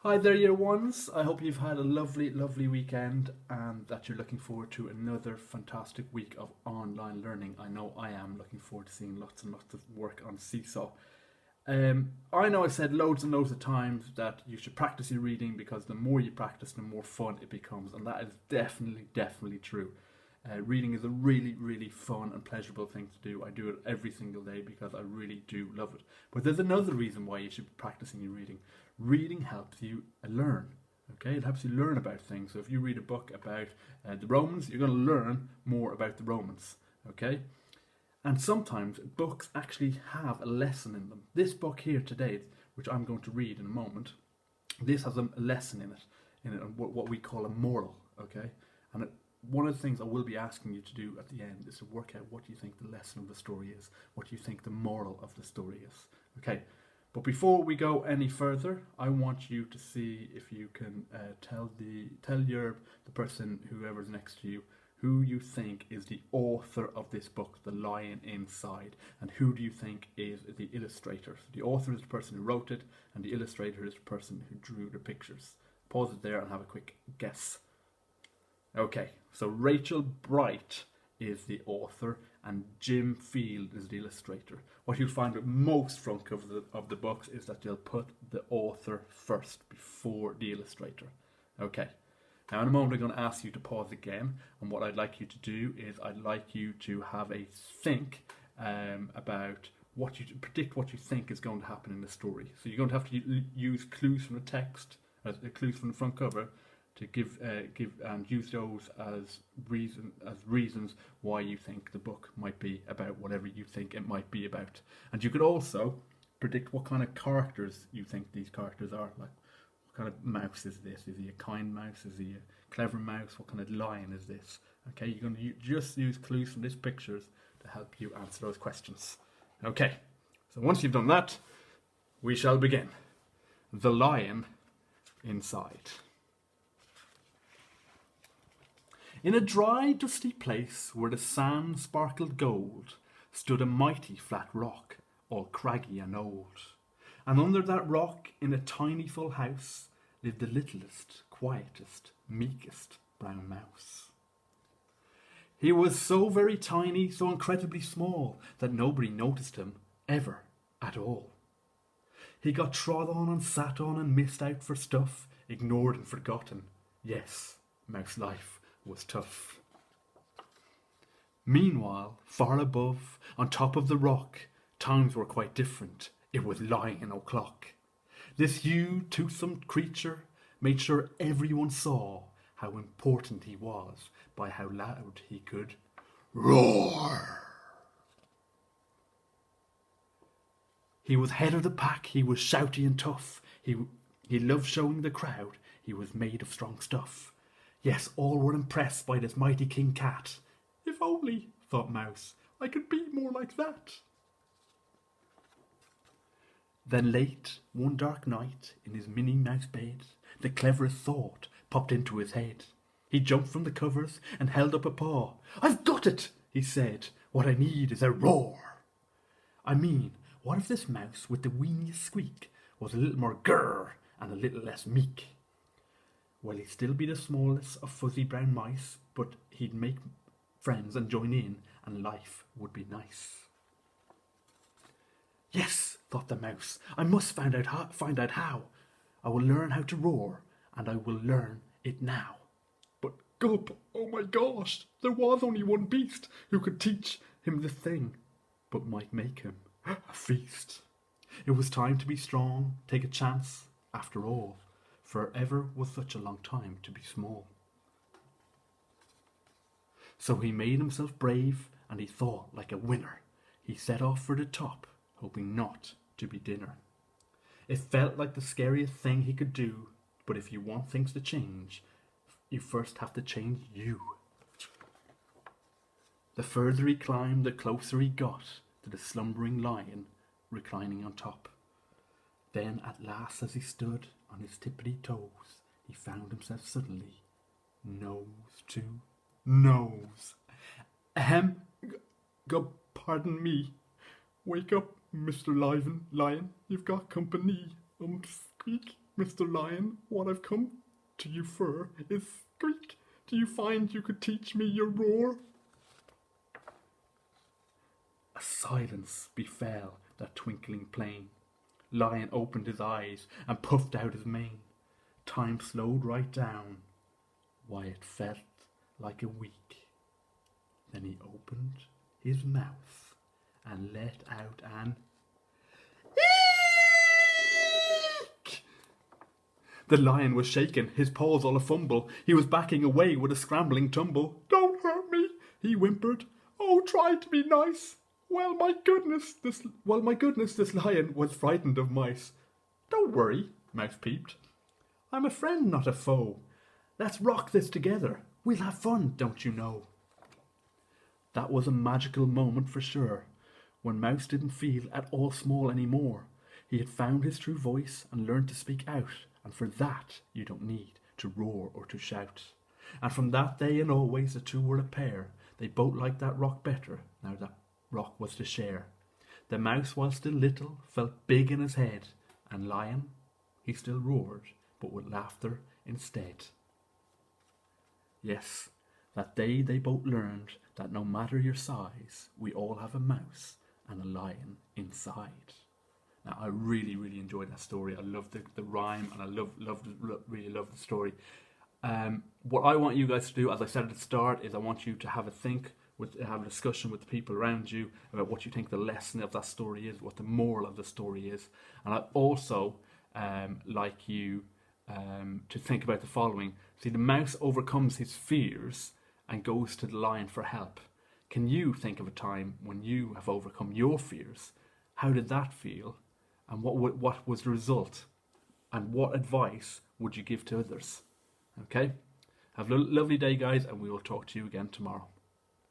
Hi there, year ones. I hope you've had a lovely, lovely weekend and that you're looking forward to another fantastic week of online learning. I know I am looking forward to seeing lots and lots of work on Seesaw. I know I've said loads and loads of times that you should practice your reading because the more you practice, the more fun it becomes, and that is definitely, definitely true. Reading is a really, really fun and pleasurable thing to do. I do it every single day because I really do love it. But there's another reason why you should be practicing your reading. Reading helps you learn. Okay, it helps you learn about things. So if you read a book about the Romans, you're going to learn more about the Romans. Okay, and sometimes books actually have a lesson in them. This book here today, which I'm going to read in a moment, this has a lesson in it, what we call a moral. Okay, and one of the things I will be asking you to do at the end is to work out what you think the lesson of the story is, what you think the moral of the story is. Okay, but before we go any further, I want you to see if you can tell the person, whoever's next to you, who you think is the author of this book, The Lion Inside, and who do you think is the illustrator. So the author is the person who wrote it, and the illustrator is the person who drew the pictures. Pause it there and have a quick guess. Okay, so Rachel Bright is the author and Jim Field is the illustrator. What you'll find with most front covers of the books is that they'll put the author first before the illustrator. Okay, now in a moment I'm going to ask you to pause again, and what I'd like you to do is I'd like you to have a think about predict what you think is going to happen in the story. So you're going to have to use clues from the text, clues from the front cover, to give and use those as reasons why you think the book might be about whatever you think it might be about. And you could also predict what kind of characters you think these characters are. Like, what kind of mouse is this? Is he a kind mouse? Is he a clever mouse? What kind of lion is this? Okay, you're going to just use clues from these pictures to help you answer those questions. Okay, so once you've done that, we shall begin. The Lion Inside. In a dry, dusty place where the sand sparkled gold stood a mighty flat rock, all craggy and old. And under that rock, in a tiny full house, lived the littlest, quietest, meekest brown mouse. He was so very tiny, so incredibly small, that nobody noticed him, ever, at all. He got trod on and sat on and missed out for stuff, ignored and forgotten. Yes, mouse life was tough. Meanwhile, far above, on top of the rock, times were quite different. It was Lion O'Clock. This huge, toothsome creature made sure everyone saw how important he was by how loud he could roar. He was head of the pack, he was shouty and tough. He loved showing the crowd he was made of strong stuff. Yes, all were impressed by this mighty King Cat. If only, thought Mouse, I could be more like that. Then late, one dark night, in his Minnie Mouse bed, the cleverest thought popped into his head. He jumped from the covers and held up a paw. I've got it, he said. What I need is a roar. I mean, what if this mouse with the weeniest squeak was a little more grrr and a little less meek? Well, he'd still be the smallest of fuzzy brown mice, but he'd make friends and join in, and life would be nice. Yes, thought the mouse, I must find out how. I will learn how to roar, and I will learn it now. But gulp, oh my gosh, there was only one beast who could teach him the thing, but might make him a feast. It was time to be strong, take a chance, after all. Forever was such a long time to be small. So he made himself brave, and he thought like a winner. He set off for the top, hoping not to be dinner. It felt like the scariest thing he could do, but if you want things to change, you first have to change you. The further he climbed, the closer he got to the slumbering lion reclining on top. Then at last, as he stood on his tippity toes, he found himself suddenly nose to nose. Ahem, pardon me. Wake up, Mr. Lion, you've got company. Squeak, Mr. Lion, what I've come to you for is squeak. Do you find you could teach me your roar? A silence befell that twinkling plain. Lion opened his eyes and puffed out his mane. Time slowed right down. Why, it felt like a week. Then he opened his mouth and let out an eek. The lion was shaken, his paws all a fumble. He was backing away with a scrambling tumble. Don't hurt me, he whimpered. Oh, try to be nice. Well, my goodness, this lion was frightened of mice. Don't worry, Mouse peeped. I'm a friend, not a foe. Let's rock this together. We'll have fun, don't you know? That was a magical moment for sure, when Mouse didn't feel at all small anymore. He had found his true voice and learned to speak out, and for that you don't need to roar or to shout. And from that day and always the two were a pair. They both liked that rock better, now that rock was to share. The mouse, while still little, felt big in his head, and Lion, he still roared, but with laughter instead. Yes, that day they both learned that no matter your size, we all have a mouse and a lion inside. Now, I really, really enjoyed that story. I love the rhyme, and I really love the story. What I want you guys to do, as I said at the start, is I want you to have a discussion with the people around you about what you think the lesson of that story is, what the moral of the story is. And I also like you to think about the following. See, the mouse overcomes his fears and goes to the lion for help. Can you think of a time when you have overcome your fears? How did that feel? And what was the result? And what advice would you give to others? Okay? Have a lovely day, guys, and we will talk to you again tomorrow.